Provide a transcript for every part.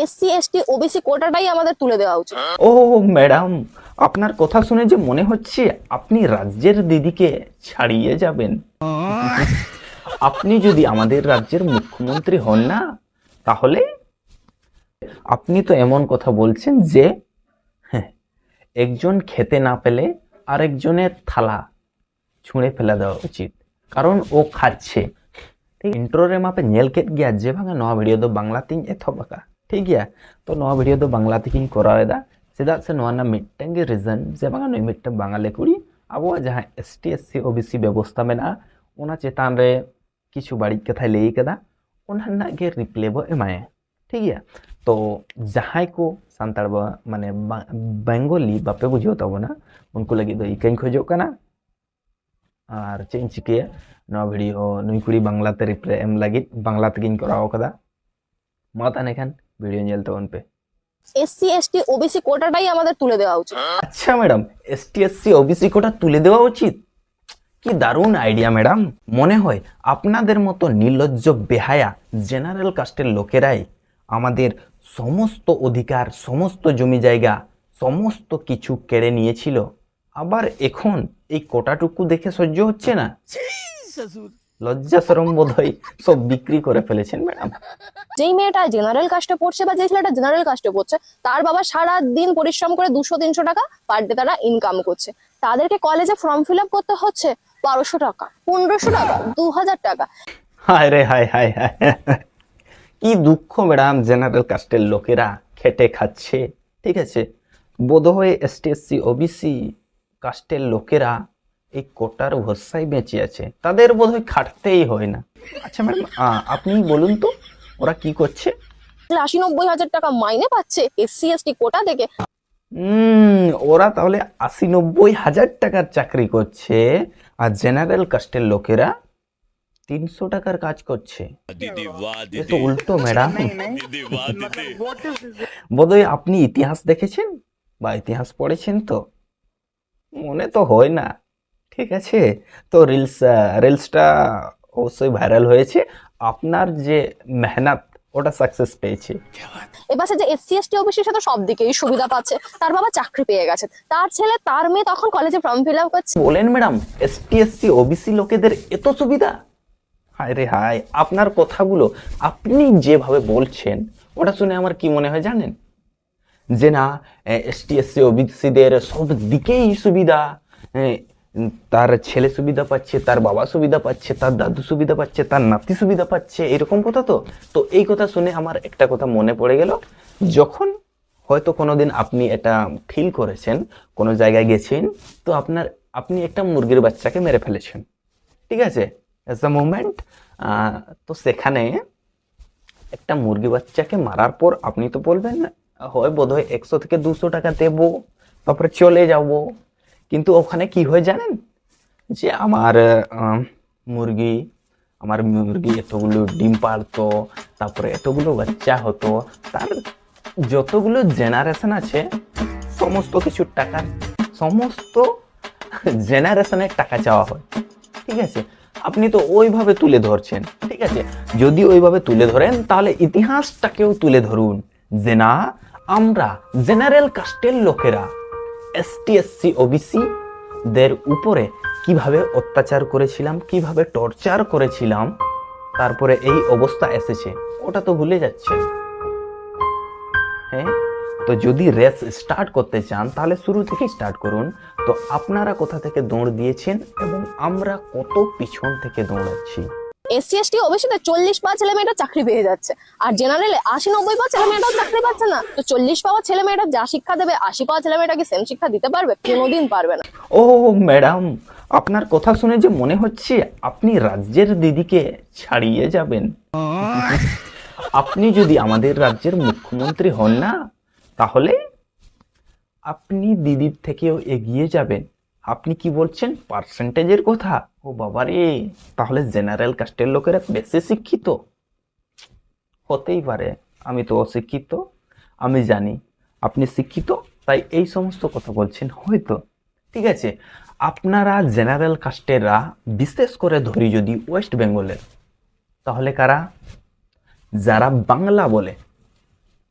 SC ST OBC কোটাটাই আমাদের তুলে দেওয়া উচিত। ও ম্যাডাম, আপনার কথা শুনে যে মনে হচ্ছে আপনি রাজ্যের দিদিকে ছাড়িয়ে যাবেন। আপনি যদি আমাদের রাজ্যের মুখ্যমন্ত্রী হন না, তাহলে আপনি তো এমন কথা বলছেন যে একজন খেতে না পেলে আরেকজনের থালা ছুঁড়ে ফেলে দেওয়া উচিত, কারণ ও খাচ্ছে। इंट्रो रे मापे नेल केट गया जे भागा नवा वीडियो दो बांग्ला तिंग एथोबका ठीक है। तो नवा वीडियो दो बांग्ला तिंग कोरावेदा चेदा से नवा ना मिटटें गे रीजन जे भागा नई मिटटें बांगाले कुड़ी आबो जहां एसटी एससी ओबीसी व्यवस्था मेना ओना चेतान रे किछु बाड़ी कथा लई कदा ओना ना गे रिप्ले बो एमाय ठीक है। तो जहां को सांताड़ बा माने बेंगोली बापे बुझियो तबो ना उनको लगी दो इकैन खोजो कना और चेंज चिके नवा वीडियो नुई कुड़ी बांग्लाते रिप्ले एम लगित बांग्लाते गिन कराओ कदा मा ताने खान वीडियो नेल तवन पे এসসি এসটি ওবিসি কোটাটাই আমাদের তুলে দেওয়া উচিত। আচ্ছা ম্যাডাম, এসটি এসসি ওবিসি কোটা তুলে দেওয়া উচিত, কি দারুণ আইডিয়া ম্যাডাম। মনে হয় আপনাদের মতো নির্লজ্জ বেহায়া জেনারেল কাস্টের লোকেরাই আমাদের সমস্ত অধিকার, সমস্ত জমি জায়গা, সমস্ত কিছু কেড়ে নিয়েছিল, আবার এখন এই কোটাটুকু দেখে সহ্য হচ্ছে না। লজ্জা শরম বোধহয় সব বিক্রি করে ফেলেছেন ম্যাডাম। যেই মেয়েটা জেনারেল কাস্টে পড়ছে বা যে ছেলেটা জেনারেল কাস্টে পড়ছে তার বাবা সারা দিন পরিশ্রম করে 200-300 টাকা পার ডে তারা ইনকাম করছে, তাদেরকে কলেজে ফর্ম ফিল আপ করতে হচ্ছে 1200 টাকা, 1500 টাকা, 2000 টাকা। হায় রে হায় হায় হায়, কি দুঃখ ম্যাডাম, জেনারেল কাস্টের লোকেরা খেটে খাচ্ছে ঠিক আছে, বোধহয় এসটি এসসি ওবিসি কাস্টের লোকেরা এই কোটার ভরসায় বেঁচে আছে, তাদের বোধহয় খাটতেই হয় না। আচ্ছা ম্যাডাম, আপনি বলুন তো ওরা কি করছে? 80-90 হাজার টাকা মাইনে পাচ্ছে এসসি এসটি কোটা থেকে। ওরা তাহলে 80-90 হাজার টাকার চাকরি করছে, আর জেনারেল কাস্টের লোকেরা 300 টাকার কাজ করছে। এ তো উল্টো ম্যাডাম। বোধহয় আপনি ইতিহাস দেখেছেন বা ইতিহাস পড়েছেন, তো মনে তো হয় না ঠিক আছে। তো রিলসটা অবশ্যই ভাইরাল হয়েছে, আপনার যে মেহনত ওটা সাকসেস পেয়েছে। এবার যে এসসি এসটি ওবিসি সাথে সব দিকেই সুবিধা পাচ্ছে, তার বাবা চাকরি পেয়ে গেছে, তার ছেলে তার মেয়ে তখন কলেজে ফর্ম ফিল আপ করছে। বলেন ম্যাডাম, এসটি এসসি ওবিসি লোকেদের এত সুবিধা? হায় রে হায়, আপনার কথাগুলো আপনি যেভাবে বলছেন ওটা শুনে আমার কি মনে হয় জানেন, যে না এসটি এসসি ওবিসিদের সব দিকেই সুবিধা, তার ছেলে সুবিধা পাচ্ছে, তার বাবা সুবিধা পাচ্ছে, তার দাদু সুবিধা পাচ্ছে, তার নাতি সুবিধা পাচ্ছে, এরকম কথা। তো এই কথা শুনে আমার একটা কথা মনে পড়ে গেল, যখন হয়তো কোনোদিন আপনি এটা ফিল করেছেন, কোনো জায়গায় গেছেন, তো আপনি একটা মুরগির বাচ্চাকে মেরে ফেলেছেন ঠিক আছে, অ্যাজ আ মুভমেন্ট। তো সেখানে একটা মুরগি বাচ্চাকে মারার পর আপনি তো বলবেন হয় বোধহয় 100 থেকে 200 টাকা দেবো, তারপরে চলে যাব। কিন্তু ওখানে কি হয় জানেন, যে আমার মুরগি এতগুলো ডিম পারতো, তারপরে এতগুলো বাচ্চা হতো, তার যতগুলো জেনারেশন আছে সমস্ত কিছুর টাকার, সমস্ত জেনারেশনের টাকা চাওয়া হয় ঠিক আছে। আপনি তো ওইভাবে তুলে ধরছেন ঠিক আছে, যদি ওইভাবে তুলে ধরেন তাহলে ইতিহাসটাকেও তুলে ধরুন, যে না আমরা জেনারেল কাস্টের লোকেরা এসটি এসসি ওবিসি দের উপরে কিভাবে অত্যাচার করেছিলাম, কিভাবে টর্চার করেছিলাম, তারপরে এই অবস্থা এসেছে, ওটা তো ভুলে যাচ্ছে। হ্যাঁ, তো যদি রেস স্টার্ট করতে চান তাহলে শুরু থেকে স্টার্ট করুন। তো আপনারা কোথা থেকে দৌড় দিয়েছেন এবং আমরা কত পিছন থেকে দৌড়াচ্ছি। এসসি এসটি ওবিসিতে 40 পাওয়া ছেলে মেয়েরা চাকরি পেয়ে যাচ্ছে, আর জেনারেলে 80-90 পাওয়া ছেলে মেয়েরাও চাকরি পাচ্ছে না। তো 40 পাওয়া ছেলে মেয়েরা যা শিক্ষা দেবে 80 পাওয়া ছেলে মেয়েরা কি সেম শিক্ষা দিতে পারবে? কোনোদিন পারবে না। ও ম্যাডাম, আপনার কথা শুনে যে মনে হচ্ছে আপনি রাজ্যের দিদিকে ছাড়িয়ে যাবেন। আপনি যদি আমাদের রাজ্যের মুখ্যমন্ত্রী হন না, তাহলে আপনি দিদির থেকেও এগিয়ে যাবেন। আপনি কি বলছেন পার্সেন্টেজের কথা? ও বাবারে, তাহলে জেনারেল কাস্টের লোকেরা বেশি শিক্ষিত হতেই পারে। আমি তো অশিক্ষিত, আমি জানি আপনি শিক্ষিত, তাই এই সমস্ত কথা বলছেন হয়তো ঠিক আছে। আপনারা জেনারেল কাস্টেররা, বিশেষ করে ধরি যদি ওয়েস্ট বেঙ্গলের, তাহলে কারা? যারা বাংলা বলে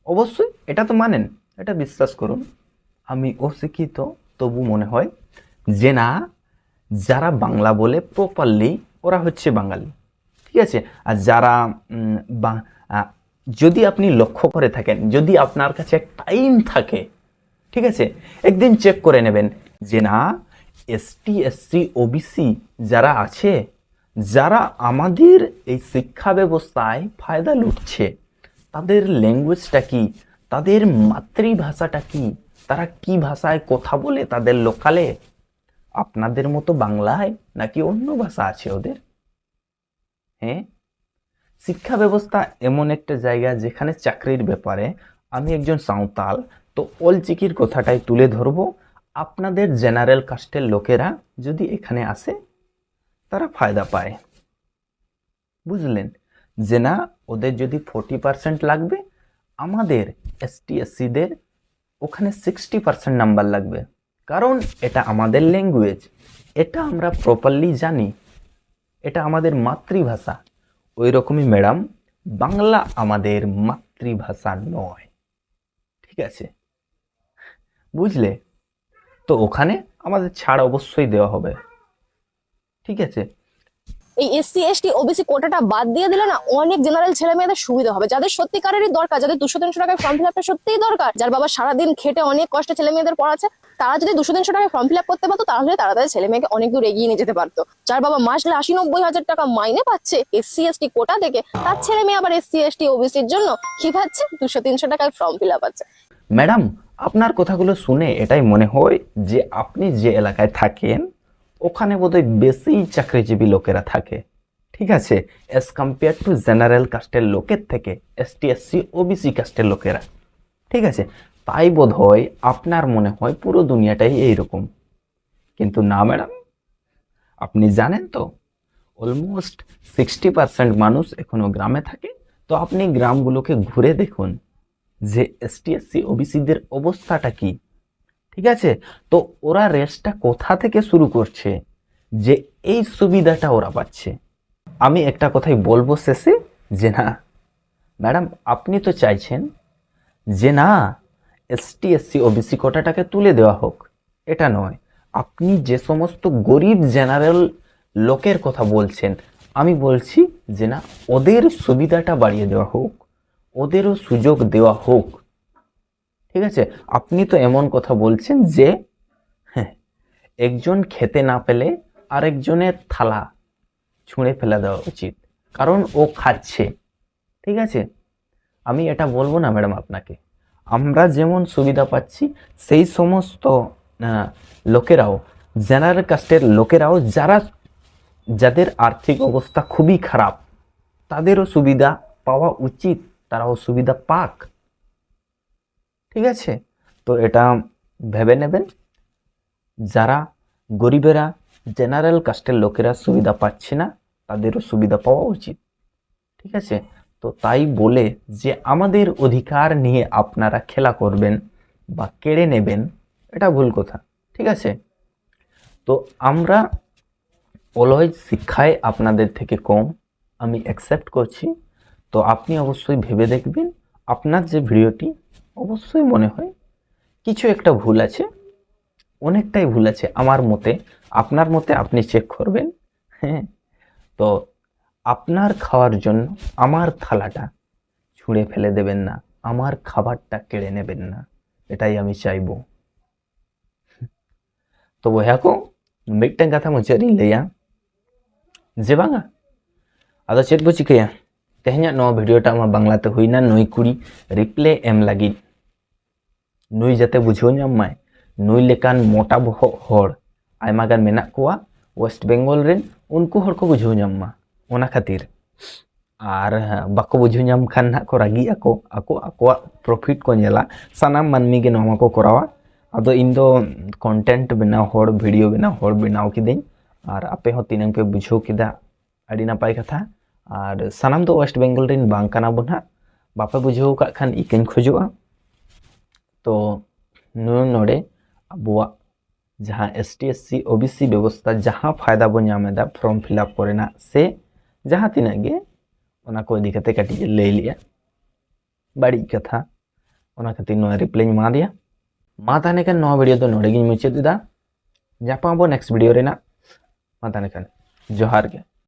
অবশ্যই এটা তো মানেন, এটা বিশ্বাস করুন। আমি অশিক্ষিত, তবু মনে হয় যে না, যারা বাংলা বলে প্রপারলি ওরা হচ্ছে বাঙালি, ঠিক আছে। আর যারা আহ, যদি আপনি লক্ষ্য করে থাকেন, যদি আপনার কাছে টাইম থাকে, ঠিক আছে, একদিন চেক করে নেবেন যে না, এসটি এসসি ওবিসি যারা আছে, যারা আমাদের এই শিক্ষা ব্যবস্থায় ফায়দা লুটছে, তাদের ল্যাঙ্গুয়েজটা কি, তাদের মাতৃভাষাটা কি, তারা কি ভাষায় কথা বলে তাদের লোকালে, আপনাদের মতো বাংলায় নাকি অন্য ভাষা আছে ওদের? হ্যাঁ, শিক্ষা ব্যবস্থা এমন একটা জায়গা যেখানে চাকরির ব্যাপারে আমি একজন সাঁওতাল, তো অলচিকির কথাটাই তুলে ধরবো। আপনাদের জেনারেল কাস্টের লোকেরা যদি এখানে আসে, তারা ফায়দা পায়, বুঝলেন? যে না, ওদের যদি 40% লাগবে, আমাদের এসটি এসসিদের ওখানে 60% নাম্বার লাগবে, কারণ এটা আমাদের ল্যাঙ্গুয়েজ, এটা আমরা প্রপারলি জানি, এটা আমাদের মাতৃভাষা। ওই রকমই ম্যাডাম, বাংলা আমাদের মাতৃভাষা নয়, ঠিক আছে, বুঝলে? তো ওখানে আমাদের ছাড় অবশ্যই দেওয়া হবে, ঠিক আছে। এই এসসি এসটি ওবিসি কোটাটা বাদ দিয়ে দিলে না অনেক জেনারেল ছেলে মেয়েদের সুবিধা হবে, যাদের সত্যিকারেরই দরকার, যাদের 200-300 টাকায় ফর্ম ফিল আপটা সত্যিই দরকার, যার বাবা সারাদিন খেটে অনেক কষ্টে ছেলে মেয়েদের পড়াচ্ছে, তারা যদি 200-300 টাকায় ফর্ম ফিল আপ করতে পারতো, তাহলে তারা তাদের ছেলে মেয়েকে অনেক দূর এগিয়ে নিয়ে যেতে পারতো। যার বাবা মাসে 80-90 হাজার টাকা মাইনে পাচ্ছে এসসি এসটি কোটা থেকে, তার ছেলে মেয়ে আবার এসসি এসটি ওবিসির জন্য কি পাচ্ছে, 200-300 টাকায় ফর্ম ফিল আপ আছে। ম্যাডাম, আপনার কথাগুলো শুনে এটাই মনে হয় যে আপনি যে এলাকায় থাকেন ওখানে বোধহয় বেশি চাকরিজীবী লোকেরা থাকে, ঠিক আছে, এস কম্পেয়ার টু জেনারেল কাস্টের লোকের থেকে এসটি এসসি ওবিসি কাস্টের লোকেরা, ঠিক আছে। তাই বোধ হয় আপনার মনে হয় পুরো দুনিয়াটাই এইরকম, কিন্তু না ম্যাডাম, আপনি জানেন তো অলমোস্ট 60% মানুষ এখনো গ্রামে থাকে। তো আপনি গ্রামগুলোকে ঘুরে দেখুন যে এসটি এসসি ওবিসিদের অবস্থাটা কি, ঠিক আছে। তো ওরা রেসটা কোথা থেকে শুরু করছে যে এই সুবিধাটা ওরা পাচ্ছে? আমি একটা কথাই বলবো শেষে, যে না ম্যাডাম, আপনি তো চাইছেন যে না এসটি এসসি ওবিসি কোটাটাকে তুলে দেওয়া হোক, এটা নয়। আপনি যে সমস্ত গরিব জেনারেল লোকের কথা বলছেন, আমি বলছি যে না, ওদের সুবিধাটা বাড়িয়ে দেওয়া হোক, ওদেরও সুযোগ দেওয়া হোক, ঠিক আছে। আপনি তো এমন কথা বলছেন যে হ্যাঁ, একজন খেতে না পেলে আরেকজনের থালা ছুঁড়ে ফেলে দেওয়া উচিত, কারণ ও খাচ্ছে, ঠিক আছে। আমি এটা বলবো না ম্যাডাম আপনাকে, আমরা যেমন সুবিধা পাচ্ছি সেই সমস্ত লোকেরাও, জেনারেল কাস্টের লোকেরাও, যাদের আর্থিক অবস্থা খুবই খারাপ, তাদেরও সুবিধা পাওয়া উচিত, তারাও সুবিধা পাক, ঠিক আছে। তো এটা ভেবে নেবেন, যারা গরিবেরা, জেনারেল কাস্টের লোকেরা সুবিধা পাচ্ছে না, তাদেরও সুবিধা পাওয়া উচিত, ঠিক আছে। তো তাই বলে যে আমাদের অধিকার নিয়ে আপনারা খেলা করবেন বা কেড়ে নেবেন, এটা ভুল কথা, ঠিক আছে। তো আমরা অলওয়েজ শিক্ষায় আপনাদের থেকে কম, আমি অ্যাকসেপ্ট করছি। তো আপনি অবশ্যই ভেবে দেখবেন, আপনার যে ভিডিওটি অবশ্যই মনে হয় কিছু একটা ভুল আছে, অনেকটাই ভুল আছে আমার মতে, আপনার মতে আপনি চেক করবেন, হ্যাঁ। তো আপনার খাওয়ার জন্য আমার থালাটা ছুঁড়ে ফেলে দেবেন না, আমার খাবারটা কেড়ে নেবেন না, এটাই আমি চাইবো। তো বয়া को मिट्टन कथा मुझे लैया जे बांगा आदो चेक बो चिकया तेहना नो भिडियोटा मा बांगलाते हुईना नुई कुड़ी रिप्ले एम लगी नुई जाते बुझो नाम माय नुई लेकान मोटा बहक हर आयमा गान मेना कोआ वेस्ट बेंगल रेन उनको हर को बुझो नाम मा ओना खातिर और बाको बुझो नाम खान ना को रागी आको आको आकोआ प्रॉफिट को नेला सानाम मानमी गे नोमा को करावा आदो इन दो कंटेंट बनाव हर भिडियो बनाव हर बनाव किदें और आपे हो तीनंग पे बुझो किदा आड़ी नापाय कथा और सानाम दो वेस्ट बेंगल रेन बांग काना बन हा बापे बुझो का खान इकेन खोजोआ। तो नोडे अबुआ जहाँ एसटी एससी ओबीसी व्यवस्था जहाँ फायदा बो नामेदा फॉर्म फिलअप करेना से जहाँ तीना गे ओना को इदी कते काटी लई लिया बाड़ी कथा ᱚᱱᱟ ᱠᱷᱟᱹᱛᱤᱨ ᱱᱚᱣᱟ ᱨᱤᱯᱞᱟᱭᱤᱧ ᱮᱢᱟᱫᱮᱭᱟ ᱢᱟ ᱛᱟᱦᱞᱮ ᱠᱷᱟᱱ ᱱᱚᱣᱟ ᱵᱷᱤᱰᱤᱭᱳ ᱫᱚ ᱱᱚᱰᱮ ᱜᱤᱧ ᱢᱩᱪᱟᱹᱫ ᱮᱫᱟ ᱧᱟᱯᱟᱢ ᱟᱵᱚ ᱱᱮᱠᱥᱴ ᱵᱷᱤᱰᱤᱭᱳ ᱨᱮᱱᱟᱜ ᱢᱟ ᱛᱟᱦᱞᱮ ᱠᱷᱟᱱ ᱡᱚᱦᱟᱨ ᱜᱮ